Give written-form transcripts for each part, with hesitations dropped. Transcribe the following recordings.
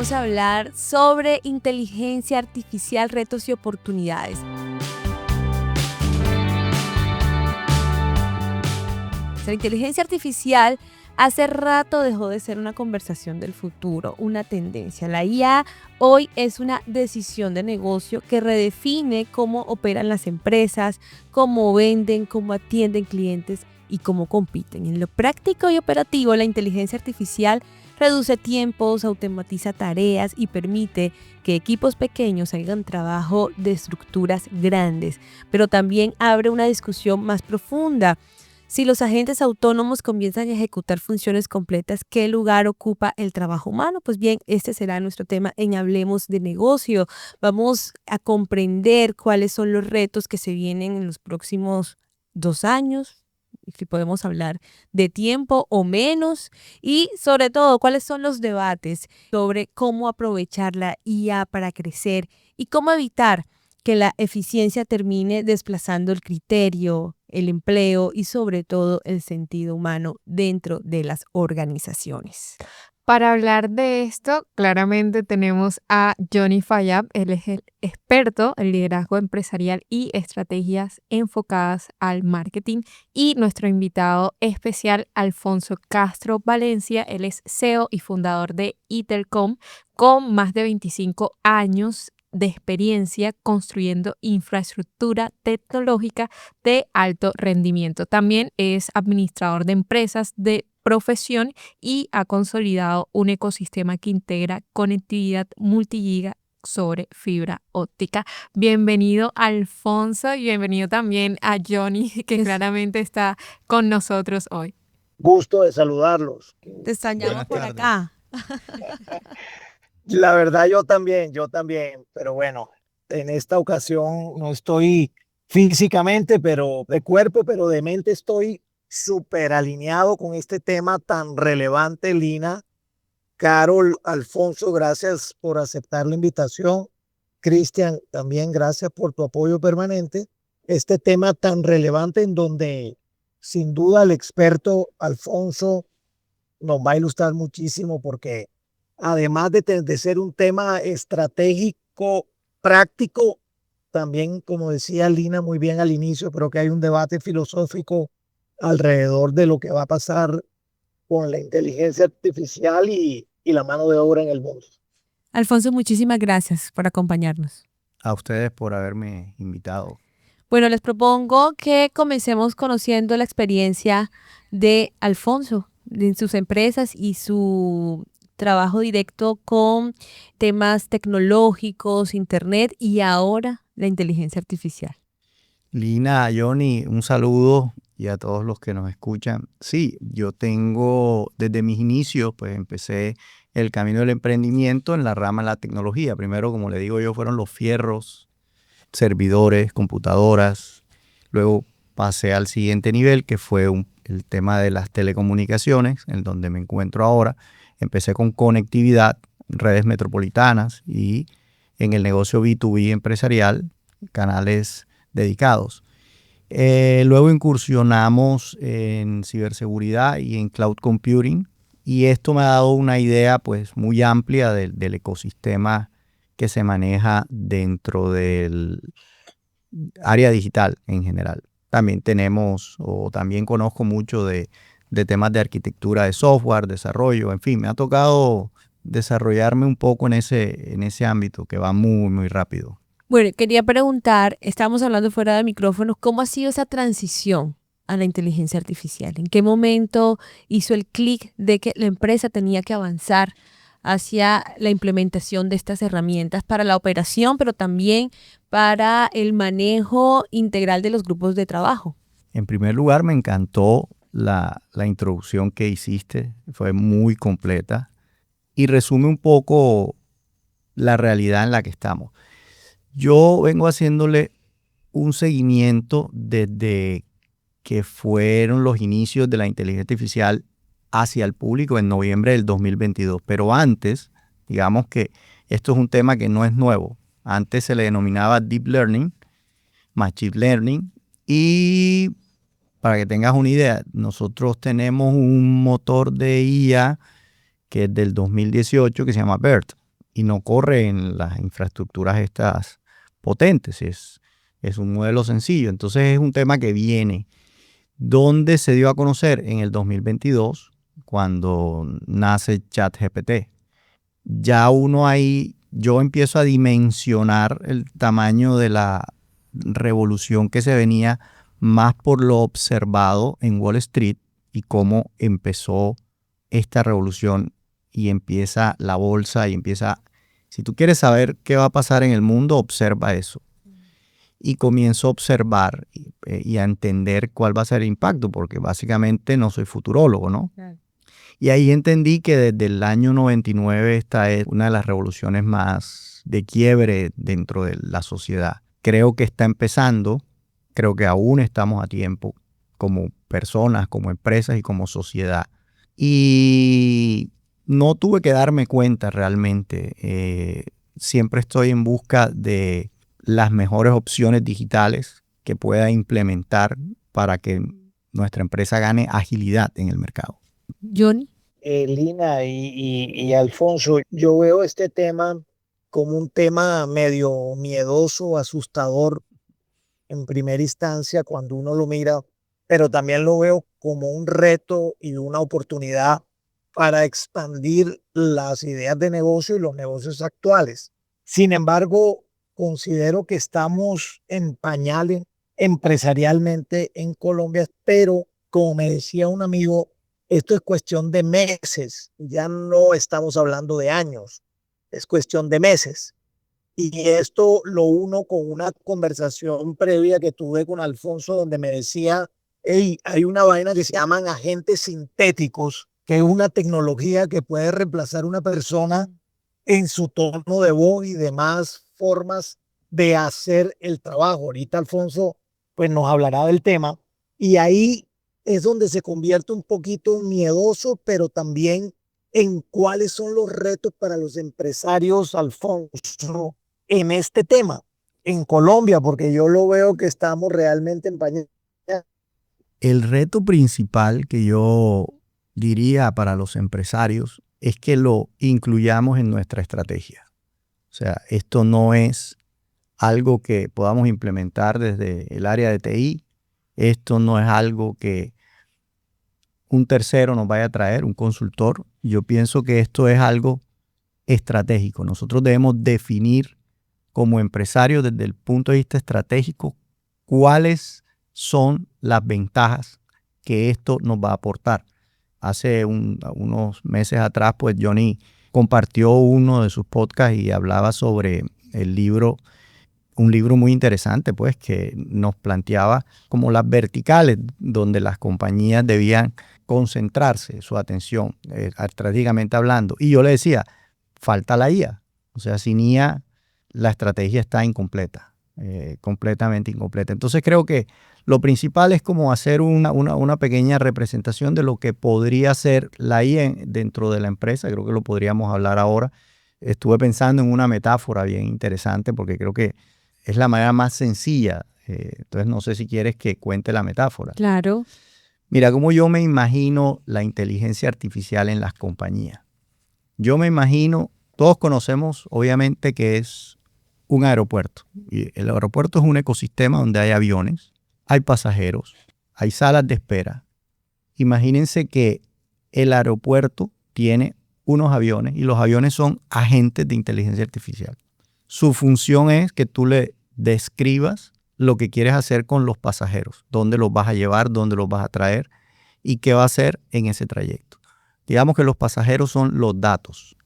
vamos a hablar sobre inteligencia artificial, retos y oportunidades. La inteligencia artificial hace rato dejó de ser una conversación del futuro, una tendencia. La IA hoy es una decisión de negocio que redefine cómo operan las empresas, cómo venden, cómo atienden clientes y cómo compiten. En lo práctico y operativo, la inteligencia artificial reduce tiempos, automatiza tareas y permite que equipos pequeños hagan trabajo de estructuras grandes, pero también abre una discusión más profunda. Si los agentes autónomos comienzan a ejecutar funciones completas, ¿qué lugar ocupa el trabajo humano? Pues bien, este será nuestro tema en Hablemos de Negocio. Vamos a comprender cuáles son los retos que se vienen en los próximos 2 años, si podemos hablar de tiempo o menos, y sobre todo cuáles son los debates sobre cómo aprovechar la IA para crecer y cómo evitar que la eficiencia termine desplazando el criterio, el empleo y sobre todo el sentido humano dentro de las organizaciones. Para hablar de esto, claramente tenemos a Johnny Fayad. Él es el experto en liderazgo empresarial y estrategias enfocadas al marketing. Y nuestro invitado especial, Alfonso Castro Valencia. Él es CEO y fundador de Itelcom, con más de 25 años de experiencia construyendo infraestructura tecnológica de alto rendimiento. También es administrador de empresas de profesión y ha consolidado un ecosistema que integra conectividad multigiga sobre fibra óptica. Bienvenido, Alfonso, y bienvenido también a Johnny, que claramente está con nosotros hoy. Gusto de saludarlos. Te extrañamos por acá. La verdad, yo también, pero bueno, en esta ocasión no estoy físicamente, pero de cuerpo, pero de mente estoy súper alineado con este tema tan relevante, Lina. Carol, Alfonso, gracias por aceptar la invitación. Cristian, también gracias por tu apoyo permanente. Este tema tan relevante en donde sin duda el experto Alfonso nos va a ilustrar muchísimo porque además de ser un tema estratégico, práctico, también, como decía Lina muy bien al inicio, creo que hay un debate filosófico alrededor de lo que va a pasar con la inteligencia artificial y la mano de obra en el mundo. Alfonso, muchísimas gracias por acompañarnos. A ustedes por haberme invitado. Bueno, les propongo que comencemos conociendo la experiencia de Alfonso, de sus empresas y su trabajo directo con temas tecnológicos, internet y ahora la inteligencia artificial. Lina, Johnny, un saludo y a todos los que nos escuchan. Sí, yo tengo desde mis inicios, pues empecé el camino del emprendimiento en la rama de la tecnología. Primero, como le digo yo, fueron los fierros, servidores, computadoras. Luego pasé al siguiente nivel, que fue el tema de las telecomunicaciones, en donde me encuentro ahora. Empecé con conectividad, redes metropolitanas y en el negocio B2B empresarial, canales dedicados. Luego incursionamos en ciberseguridad y en cloud computing, y esto me ha dado una idea pues muy amplia del ecosistema que se maneja dentro del área digital en general. También también conozco mucho de temas de arquitectura de software, desarrollo, en fin, me ha tocado desarrollarme un poco en ese ámbito que va muy, muy rápido. Bueno, quería preguntar, estábamos hablando fuera de micrófonos, ¿cómo ha sido esa transición a la inteligencia artificial? ¿En qué momento hizo el clic de que la empresa tenía que avanzar hacia la implementación de estas herramientas para la operación, pero también para el manejo integral de los grupos de trabajo? En primer lugar, me encantó la introducción que hiciste, fue muy completa y resume un poco la realidad en la que estamos. Yo vengo haciéndole un seguimiento desde que fueron los inicios de la inteligencia artificial hacia el público en noviembre del 2022. Pero antes, digamos que esto es un tema que no es nuevo. Antes se le denominaba Deep Learning, Machine Learning, y para que tengas una idea, nosotros tenemos un motor de IA que es del 2018 que se llama BERT. y no corre en las infraestructuras estas potentes, es un modelo sencillo. Entonces es un tema que viene. ¿Dónde se dio a conocer? En el 2022, cuando nace ChatGPT. Ya uno ahí, yo empiezo a dimensionar el tamaño de la revolución que se venía más por lo observado en Wall Street y cómo empezó esta revolución y empieza la bolsa y empieza, si tú quieres saber qué va a pasar en el mundo, observa eso. Y comienzo a observar y a entender cuál va a ser el impacto, porque básicamente no soy futurólogo, ¿no? Claro. Y ahí entendí que desde el año 99 esta es una de las revoluciones más de quiebre dentro de la sociedad. Creo que está empezando, creo que aún estamos a tiempo como personas, como empresas y como sociedad. Y no tuve que darme cuenta realmente. Siempre estoy en busca de las mejores opciones digitales que pueda implementar para que nuestra empresa gane agilidad en el mercado. Johnny. Lina y Alfonso, yo veo este tema como un tema medio miedoso, asustador en primera instancia cuando uno lo mira, pero también lo veo como un reto y una oportunidad para expandir las ideas de negocio y los negocios actuales. Sin embargo, considero que estamos en pañales empresarialmente en Colombia, pero como me decía un amigo, esto es cuestión de meses, ya no estamos hablando de años, es cuestión de meses. Y esto lo uno con una conversación previa que tuve con Alfonso donde me decía, hey, hay una vaina que se llaman agentes sintéticos, que es una tecnología que puede reemplazar a una persona en su tono de voz y demás formas de hacer el trabajo. Ahorita Alfonso pues nos hablará del tema y ahí es donde se convierte un poquito miedoso, pero también en cuáles son los retos para los empresarios, Alfonso, en este tema, en Colombia, porque yo lo veo que estamos realmente en pañales. El reto principal que yo diría para los empresarios es que lo incluyamos en nuestra estrategia. O sea, esto no es algo que podamos implementar desde el área de TI. Esto no es algo que un tercero nos vaya a traer, un consultor. Yo pienso que esto es algo estratégico. Nosotros debemos definir como empresarios desde el punto de vista estratégico cuáles son las ventajas que esto nos va a aportar. Hace unos meses atrás, pues Johnny compartió uno de sus podcasts y hablaba sobre el libro, un libro muy interesante, pues, que nos planteaba como las verticales donde las compañías debían concentrarse su atención, estratégicamente hablando. Y yo le decía, falta la IA. O sea, sin IA la estrategia está incompleta, completamente incompleta. Entonces creo que lo principal es como hacer una pequeña representación de lo que podría ser la IA dentro de la empresa. Creo que lo podríamos hablar ahora. Estuve pensando en una metáfora bien interesante porque creo que es la manera más sencilla. Entonces no sé si quieres que cuente la metáfora. Claro. Mira, cómo yo me imagino la inteligencia artificial en las compañías. Yo me imagino, todos conocemos obviamente que es un aeropuerto. Y el aeropuerto es un ecosistema donde hay aviones, hay pasajeros, hay salas de espera. Imagínense que el aeropuerto tiene unos aviones y los aviones son agentes de inteligencia artificial. Su función es que tú le describas lo que quieres hacer con los pasajeros, dónde los vas a llevar, dónde los vas a traer y qué va a hacer en ese trayecto. Digamos que los pasajeros son los datos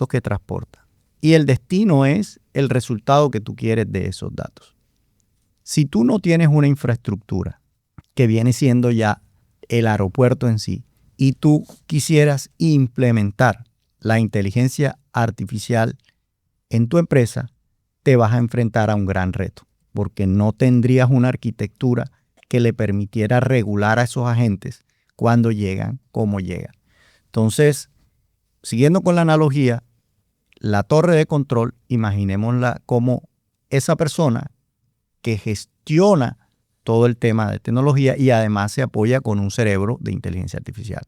que transporta. Y el destino es el resultado que tú quieres de esos datos. Si tú no tienes una infraestructura que viene siendo ya el aeropuerto en sí, y tú quisieras implementar la inteligencia artificial en tu empresa, te vas a enfrentar a un gran reto, porque no tendrías una arquitectura que le permitiera regular a esos agentes cuando llegan, cómo llegan. Entonces, siguiendo con la analogía, la torre de control, imaginémosla como esa persona que gestiona todo el tema de tecnología y además se apoya con un cerebro de inteligencia artificial.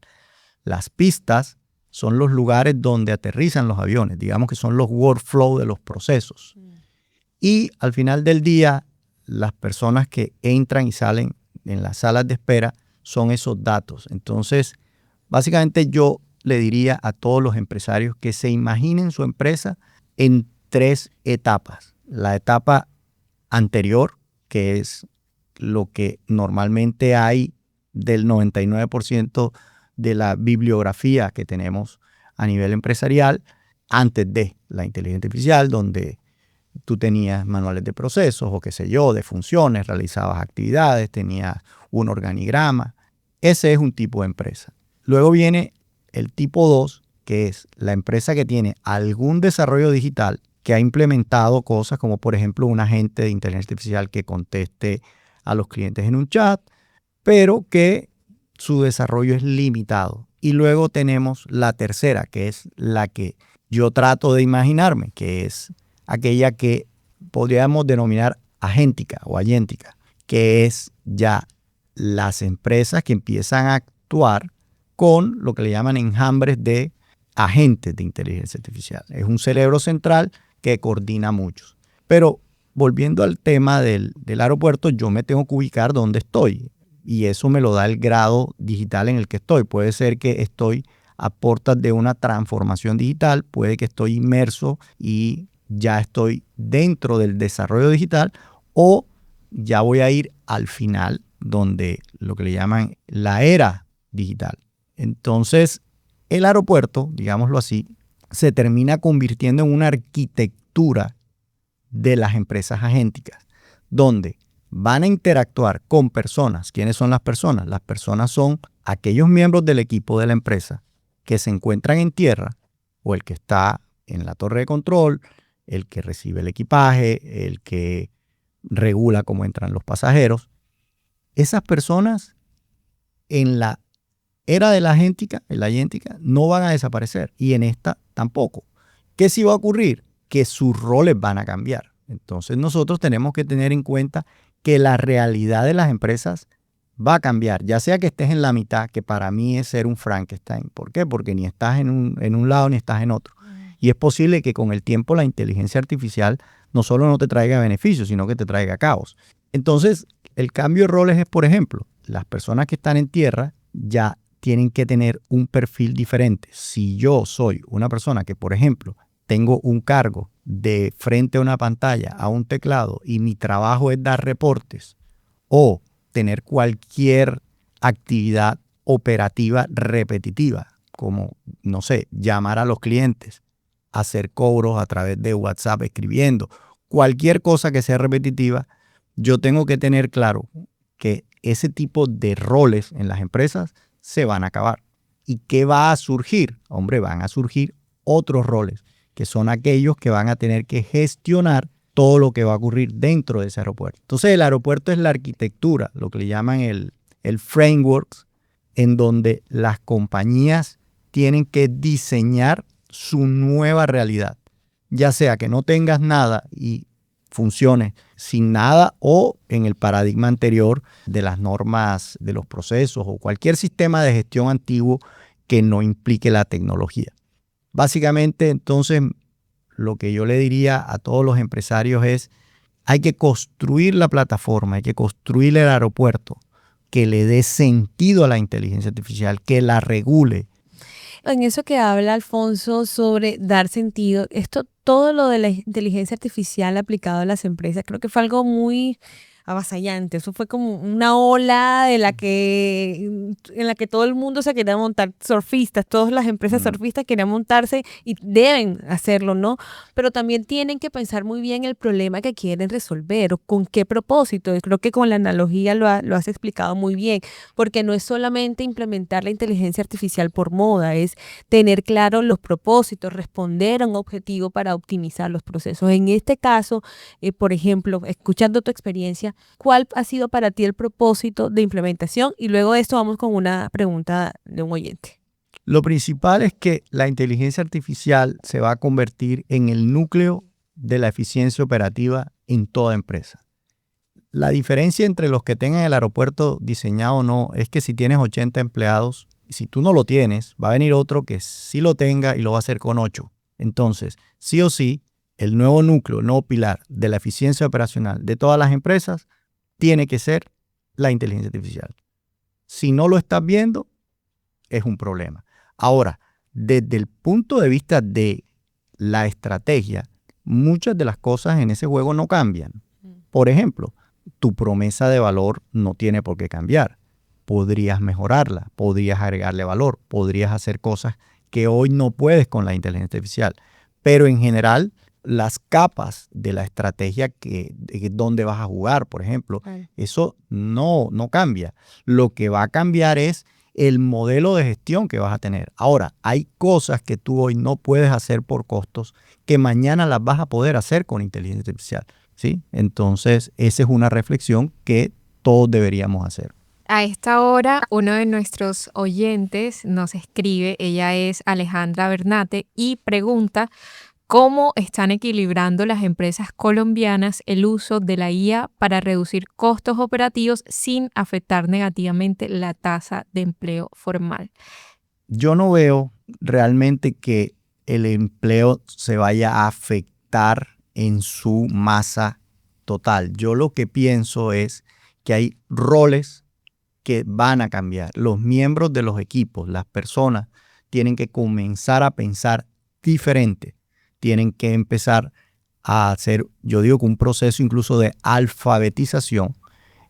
Las pistas son los lugares donde aterrizan los aviones, digamos que son los workflow de los procesos. Y al final del día, las personas que entran y salen en las salas de espera son esos datos. Entonces, básicamente yo le diría a todos los empresarios que se imaginen su empresa en 3 etapas. La etapa anterior, que es lo que normalmente hay del 99% de la bibliografía que tenemos a nivel empresarial, antes de la inteligencia artificial, donde tú tenías manuales de procesos o qué sé yo, de funciones, realizabas actividades, tenías un organigrama. Ese es un tipo de empresa. Luego viene el tipo 2, que es la empresa que tiene algún desarrollo digital, que ha implementado cosas como, por ejemplo, un agente de inteligencia artificial que conteste a los clientes en un chat, pero que su desarrollo es limitado. Y luego tenemos la tercera, que es la que yo trato de imaginarme, que es aquella que podríamos denominar agéntica o ayéntica, que es ya las empresas que empiezan a actuar con lo que le llaman enjambres de agentes de inteligencia artificial. Es un cerebro central que coordina muchos. Pero volviendo al tema del aeropuerto, yo me tengo que ubicar donde estoy y eso me lo da el grado digital en el que estoy. Puede ser que estoy a puertas de una transformación digital, puede que estoy inmerso y ya estoy dentro del desarrollo digital, o ya voy a ir al final, donde lo que le llaman la era digital. Entonces, el aeropuerto, digámoslo así, se termina convirtiendo en una arquitectura de las empresas agénticas, donde van a interactuar con personas. ¿Quiénes son las personas? Las personas son aquellos miembros del equipo de la empresa que se encuentran en tierra, o el que está en la torre de control, el que recibe el equipaje, el que regula cómo entran los pasajeros. Esas personas en la era de la agéntica, no van a desaparecer, y en esta tampoco. ¿Qué sí va a ocurrir? Que sus roles van a cambiar. Entonces nosotros tenemos que tener en cuenta que la realidad de las empresas va a cambiar, ya sea que estés en la mitad, que para mí es ser un Frankenstein. ¿Por qué? Porque ni estás en un lado ni estás en otro. Y es posible que con el tiempo la inteligencia artificial no solo no te traiga beneficios, sino que te traiga caos. Entonces, el cambio de roles es, por ejemplo, las personas que están en tierra ya tienen que tener un perfil diferente. Si yo soy una persona que, por ejemplo, tengo un cargo de frente a una pantalla, a un teclado, y mi trabajo es dar reportes o tener cualquier actividad operativa repetitiva, como, no sé, llamar a los clientes, hacer cobros a través de WhatsApp, escribiendo, cualquier cosa que sea repetitiva, yo tengo que tener claro que ese tipo de roles en las empresas se van a acabar. ¿Y qué va a surgir? Hombre, van a surgir otros roles, que son aquellos que van a tener que gestionar todo lo que va a ocurrir dentro de ese aeropuerto. Entonces, el aeropuerto es la arquitectura, lo que le llaman el framework, en donde las compañías tienen que diseñar su nueva realidad, ya sea que no tengas nada y funcione sin nada, o en el paradigma anterior de las normas de los procesos o cualquier sistema de gestión antiguo que no implique la tecnología. Básicamente, entonces, lo que yo le diría a todos los empresarios es: hay que construir la plataforma, hay que construir el aeropuerto que le dé sentido a la inteligencia artificial, que la regule. En eso que habla Alfonso sobre dar sentido, todo lo de la inteligencia artificial aplicado a las empresas, creo que fue algo muy avasallante. Eso fue como una ola en la que todo el mundo se quería montar, surfistas, todas las empresas surfistas querían montarse y deben hacerlo, ¿no? Pero también tienen que pensar muy bien el problema que quieren resolver o con qué propósito. Creo que con la analogía lo has explicado muy bien, porque no es solamente implementar la inteligencia artificial por moda, es tener claro los propósitos, responder a un objetivo para optimizar los procesos. En este caso, por ejemplo, escuchando tu experiencia, ¿cuál ha sido para ti el propósito de implementación? Y luego de esto vamos con una pregunta de un oyente. Lo principal es que la inteligencia artificial se va a convertir en el núcleo de la eficiencia operativa en toda empresa. La diferencia entre los que tengan el aeropuerto diseñado o no es que si tienes 80 empleados, Si tú no lo tienes, va a venir otro que sí lo tenga y lo va a hacer con 8. Entonces, sí o sí, el nuevo núcleo, el nuevo pilar de la eficiencia operacional de todas las empresas tiene que ser la inteligencia artificial. Si no lo estás viendo, es un problema. Ahora, desde el punto de vista de la estrategia, muchas de las cosas en ese juego no cambian. Por ejemplo, tu promesa de valor no tiene por qué cambiar. Podrías mejorarla, podrías agregarle valor, podrías hacer cosas que hoy no puedes con la inteligencia artificial. Pero en general, las capas de la estrategia de dónde vas a jugar, por ejemplo, eso no cambia. Lo que va a cambiar es el modelo de gestión que vas a tener. Ahora, hay cosas que tú hoy no puedes hacer por costos que mañana las vas a poder hacer con inteligencia artificial, ¿sí? Entonces, esa es una reflexión que todos deberíamos hacer. A esta hora, uno de nuestros oyentes nos escribe, ella es Alejandra Bernate, y pregunta cómo están equilibrando las empresas colombianas el uso de la IA para reducir costos operativos sin afectar negativamente la tasa de empleo formal. Yo no veo realmente que el empleo se vaya a afectar en su masa total. Yo lo que pienso es que hay roles que van a cambiar. Los miembros de los equipos, las personas, tienen que comenzar a pensar diferente. Tienen que empezar a hacer, yo digo que un proceso incluso de alfabetización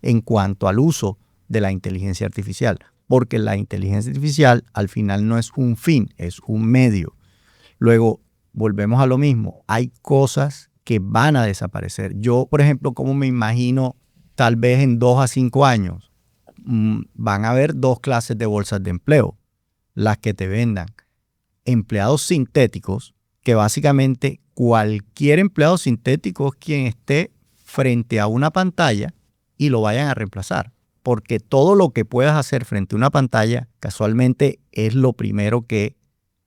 en cuanto al uso de la inteligencia artificial. Porque la inteligencia artificial al final no es un fin, es un medio. Luego, volvemos a lo mismo. Hay cosas que van a desaparecer. Yo, por ejemplo, como me imagino, tal vez en 2 a 5 años, van a haber 2 clases de bolsas de empleo. Las que te vendan empleados sintéticos, que básicamente cualquier empleado sintético es quien esté frente a una pantalla y lo vayan a reemplazar. Porque todo lo que puedas hacer frente a una pantalla, casualmente es lo primero que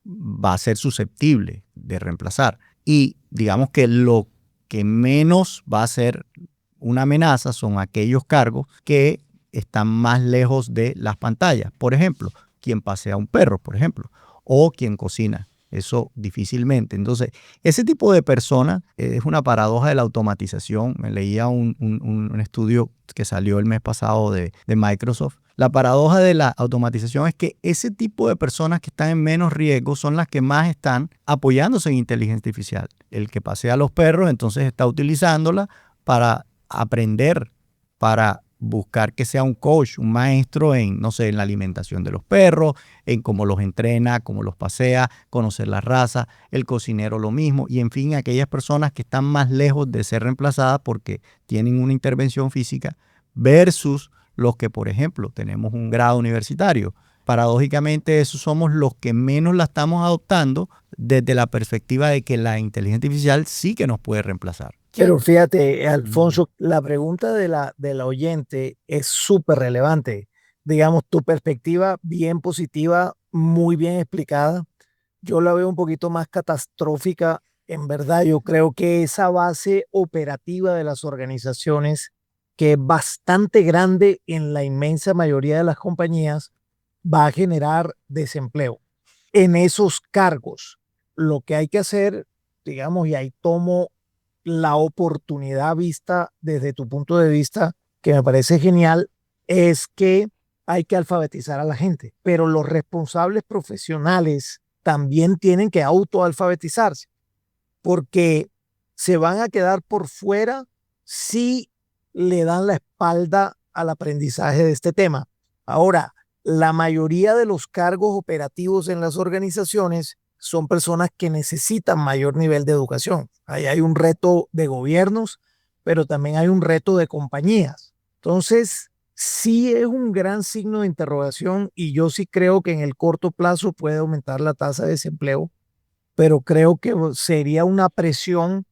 va a ser susceptible de reemplazar. Y digamos que lo que menos va a ser una amenaza son aquellos cargos que están más lejos de las pantallas. Por ejemplo, quien pasea un perro, por ejemplo, o quien cocina. Eso difícilmente. Entonces, ese tipo de personas es una paradoja de la automatización. Me leía un estudio que salió el mes pasado de Microsoft. La paradoja de la automatización es que ese tipo de personas que están en menos riesgo son las que más están apoyándose en inteligencia artificial. El que pasea a los perros, entonces está utilizándola para aprender, para buscar que sea un coach, un maestro en, no sé, en la alimentación de los perros, en cómo los entrena, cómo los pasea, conocer la raza, el cocinero lo mismo, y en fin, aquellas personas que están más lejos de ser reemplazadas porque tienen una intervención física versus los que, por ejemplo, tenemos un grado universitario. Paradójicamente, esos somos los que menos la estamos adoptando desde la perspectiva de que la inteligencia artificial sí que nos puede reemplazar. Pero fíjate, Alfonso, la pregunta de la oyente es súper relevante. Digamos, tu perspectiva bien positiva, muy bien explicada. Yo la veo un poquito más catastrófica. En verdad, yo creo que esa base operativa de las organizaciones, que es bastante grande en la inmensa mayoría de las compañías, va a generar desempleo en esos cargos. Lo que hay que hacer, digamos, y ahí tomo la oportunidad vista desde tu punto de vista, que me parece genial, es que hay que alfabetizar a la gente, pero los responsables profesionales también tienen que autoalfabetizarse, porque se van a quedar por fuera si le dan la espalda al aprendizaje de este tema. Ahora, la mayoría de los cargos operativos en las organizaciones son personas que necesitan mayor nivel de educación. Ahí hay un reto de gobiernos, pero también hay un reto de compañías. Entonces, sí es un gran signo de interrogación y yo sí creo que en el corto plazo puede aumentar la tasa de desempleo, pero creo que sería una presión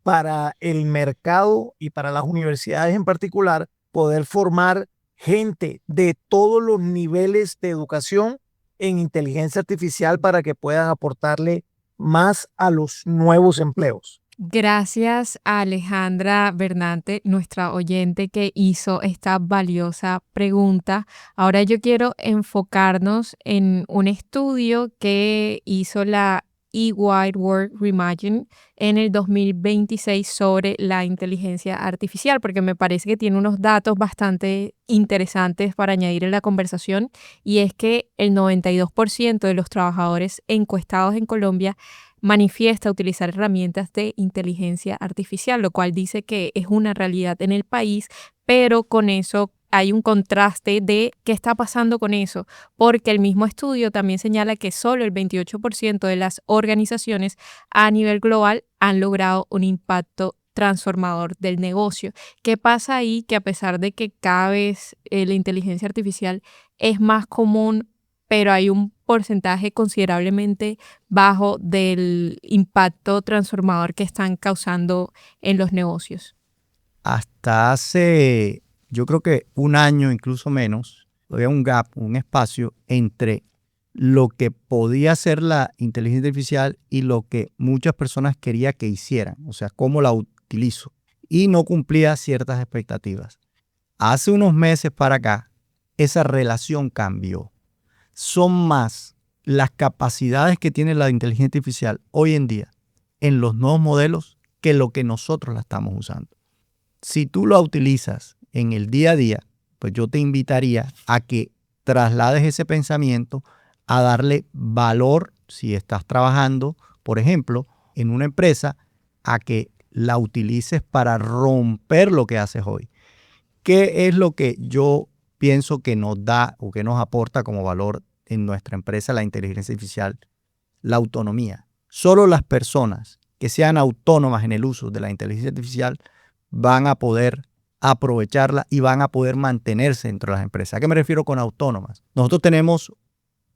para el mercado y para las universidades en particular poder formar gente de todos los niveles de educación en inteligencia artificial para que puedan aportarle más a los nuevos empleos. Gracias a Alejandra Bernante, nuestra oyente que hizo esta valiosa pregunta. Ahora yo quiero enfocarnos en un estudio que hizo la EY World Reimagine en el 2026 sobre la inteligencia artificial, porque me parece que tiene unos datos bastante interesantes para añadir en la conversación, y es que el 92% de los trabajadores encuestados en Colombia manifiesta utilizar herramientas de inteligencia artificial, lo cual dice que es una realidad en el país, pero con eso hay un contraste de qué está pasando con eso, porque el mismo estudio también señala que solo el 28% de las organizaciones a nivel global han logrado un impacto transformador del negocio. ¿Qué pasa ahí? Que a pesar de que cada vez la inteligencia artificial es más común, pero hay un porcentaje considerablemente bajo del impacto transformador que están causando en los negocios. Hasta hace, yo creo que un año, incluso menos, había un gap, un espacio entre lo que podía hacer la inteligencia artificial y lo que muchas personas querían que hicieran, o sea, cómo la utilizo, y no cumplía ciertas expectativas. Hace unos meses para acá, esa relación cambió. Son más las capacidades que tiene la inteligencia artificial hoy en día en los nuevos modelos que lo que nosotros la estamos usando. Si tú la utilizas en el día a día, pues yo te invitaría a que traslades ese pensamiento a darle valor si estás trabajando, por ejemplo, en una empresa, a que la utilices para romper lo que haces hoy. ¿Qué es lo que yo pienso que nos da o que nos aporta como valor en nuestra empresa la inteligencia artificial? La autonomía. Solo las personas que sean autónomas en el uso de la inteligencia artificial van a poder aprovecharla y van a poder mantenerse dentro de las empresas. ¿A qué me refiero con autónomas? Nosotros tenemos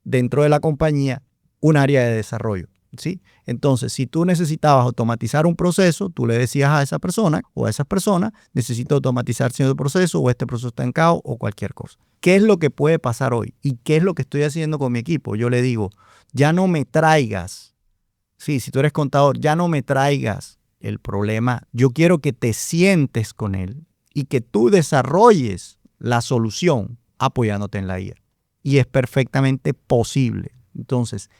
dentro de la compañía un área de desarrollo, ¿sí? Entonces, si tú necesitabas automatizar un proceso, tú le decías a esa persona o a esas personas, necesito automatizar cierto proceso o este proceso está en caos o cualquier cosa. ¿Qué es lo que puede pasar hoy? ¿Y qué es lo que estoy haciendo con mi equipo? Yo le digo, ya no me traigas, sí, si tú eres contador, ya no me traigas el problema. Yo quiero que te sientes con él y que tú desarrolles la solución apoyándote en la IA. Y es perfectamente posible. Entonces,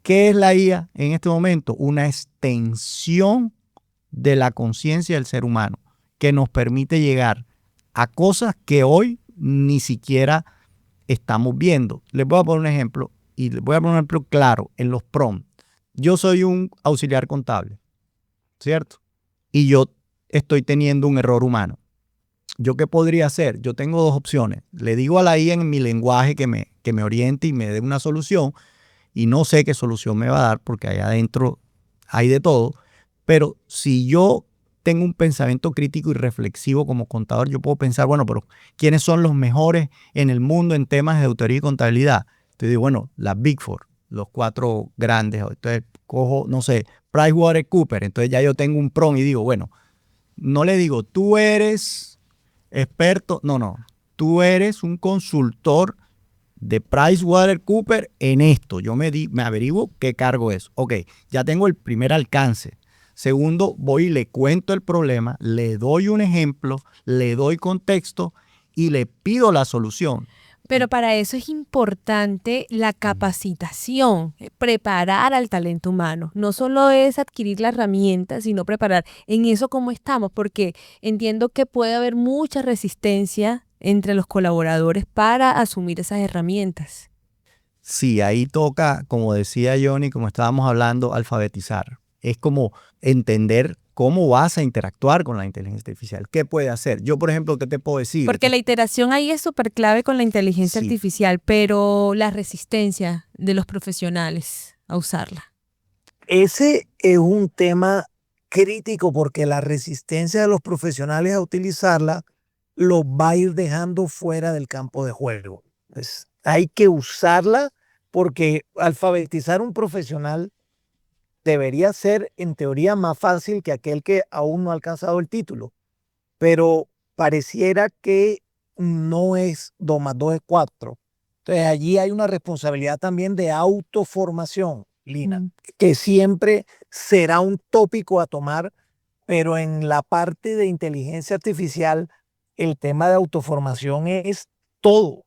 ¿qué es la IA en este momento? Una extensión de la conciencia del ser humano que nos permite llegar a cosas que hoy ni siquiera estamos viendo. Les voy a poner un ejemplo y les voy a poner un ejemplo claro en los prompts. Yo soy un auxiliar contable, ¿cierto? Y yo estoy teniendo un error humano. ¿Yo qué podría hacer? Yo tengo dos opciones. Le digo a la IA en mi lenguaje que me oriente y me dé una solución, y no sé qué solución me va a dar porque ahí adentro hay de todo. Pero si yo tengo un pensamiento crítico y reflexivo como contador, yo puedo pensar, bueno, pero ¿quiénes son los mejores en el mundo en temas de auditoría y contabilidad? Entonces digo, bueno, las Big Four, los 4 grandes. Entonces cojo, no sé, PricewaterhouseCoopers. Entonces ya yo tengo un prompt y digo, bueno, no le digo, tú eres experto, no, tú eres un consultor de PricewaterhouseCoopers en esto. Yo me averiguo qué cargo es. Ok, ya tengo el primer alcance. Segundo, voy y le cuento el problema, le doy un ejemplo, le doy contexto y le pido la solución. Pero para eso es importante la capacitación, preparar al talento humano. No solo es adquirir la herramienta, sino preparar en eso cómo estamos, porque entiendo que puede haber mucha resistencia entre los colaboradores para asumir esas herramientas. Sí, ahí toca, como decía Johnny, como estábamos hablando, alfabetizar. Es como entender cómo vas a interactuar con la inteligencia artificial. ¿Qué puede hacer? Yo, por ejemplo, ¿qué te puedo decir? Porque la iteración ahí es súper clave con la inteligencia Sí. artificial, pero la resistencia de los profesionales a usarla. Ese es un tema crítico porque la resistencia de los profesionales a utilizarla los va a ir dejando fuera del campo de juego. Pues hay que usarla porque alfabetizar un profesional debería ser en teoría más fácil que aquel que aún no ha alcanzado el título, pero pareciera que no es 2 más 2 es 4. Entonces allí hay una responsabilidad también de autoformación, Lina, Mm. que siempre será un tópico a tomar, pero en la parte de inteligencia artificial, el tema de autoformación es todo.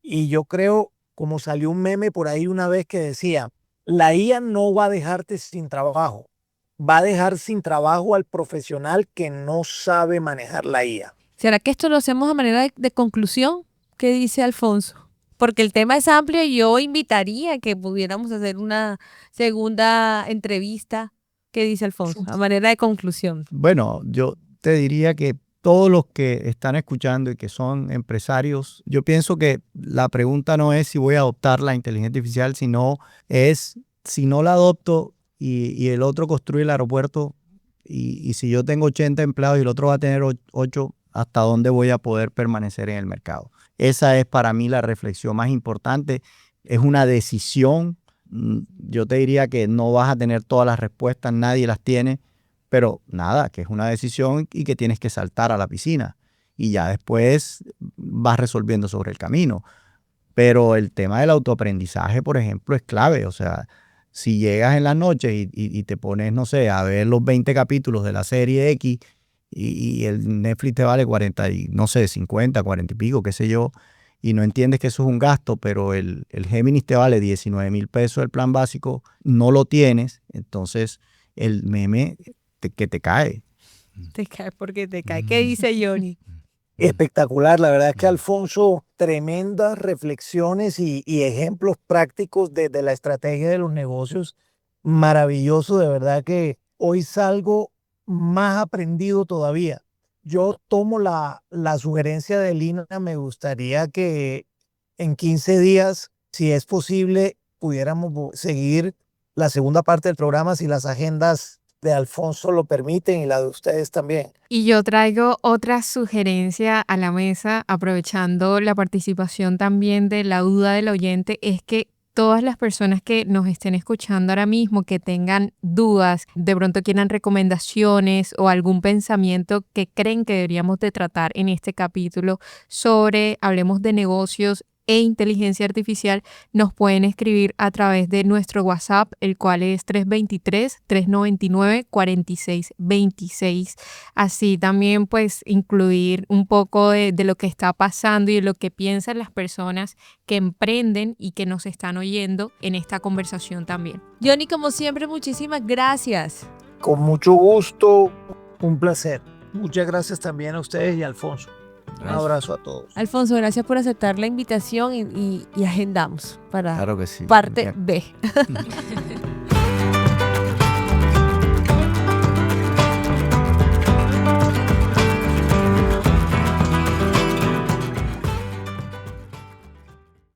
Y yo creo, como salió un meme por ahí una vez que decía, la IA no va a dejarte sin trabajo, va a dejar sin trabajo al profesional que no sabe manejar la IA. ¿Será que esto lo hacemos a manera de conclusión? ¿Qué dice Alfonso? Porque el tema es amplio y yo invitaría que pudiéramos hacer una segunda entrevista. ¿Qué dice Alfonso? A manera de conclusión. Bueno, yo te diría que todos los que están escuchando y que son empresarios, yo pienso que la pregunta no es si voy a adoptar la inteligencia artificial, sino es si no la adopto y el otro construye el aeropuerto y si yo tengo 80 empleados y el otro va a tener 8, ¿hasta dónde voy a poder permanecer en el mercado? Esa es para mí la reflexión más importante. Es una decisión. Yo te diría que no vas a tener todas las respuestas, nadie las tiene, pero nada, que es una decisión y que tienes que saltar a la piscina y ya después vas resolviendo sobre el camino. Pero el tema del autoaprendizaje, por ejemplo, es clave. O sea, si llegas en las noches y te pones, no sé, a ver los 20 capítulos de la serie X y el Netflix te vale 40, y, no sé, 50, 40 y pico, qué sé yo, y no entiendes que eso es un gasto, pero el Géminis te vale 19,000 pesos el plan básico, no lo tienes, entonces el meme que te cae. Te cae porque te cae. ¿Qué dice Johnny? Espectacular, la verdad es que Alfonso, tremendas reflexiones y ejemplos prácticos de la estrategia de los negocios, maravilloso, de verdad que hoy salgo más aprendido todavía. Yo tomo la sugerencia de Lina, me gustaría que en 15 días, si es posible, pudiéramos seguir la segunda parte del programa, si las agendas de Alfonso lo permiten y la de ustedes también. Y yo traigo otra sugerencia a la mesa, aprovechando la participación también de la duda del oyente, es que todas las personas que nos estén escuchando ahora mismo, que tengan dudas, de pronto quieran recomendaciones o algún pensamiento que creen que deberíamos de tratar en este capítulo sobre, hablemos de negocios e inteligencia artificial, nos pueden escribir a través de nuestro WhatsApp, el cual es 323-399-4626. Así también pues incluir un poco de lo que está pasando y de lo que piensan las personas que emprenden y que nos están oyendo en esta conversación también. Johnny, como siempre, muchísimas gracias. Con mucho gusto, un placer. Muchas gracias también a ustedes y a Alfonso. Un abrazo a todos. Alfonso, gracias por aceptar la invitación y agendamos para Claro que sí. parte B.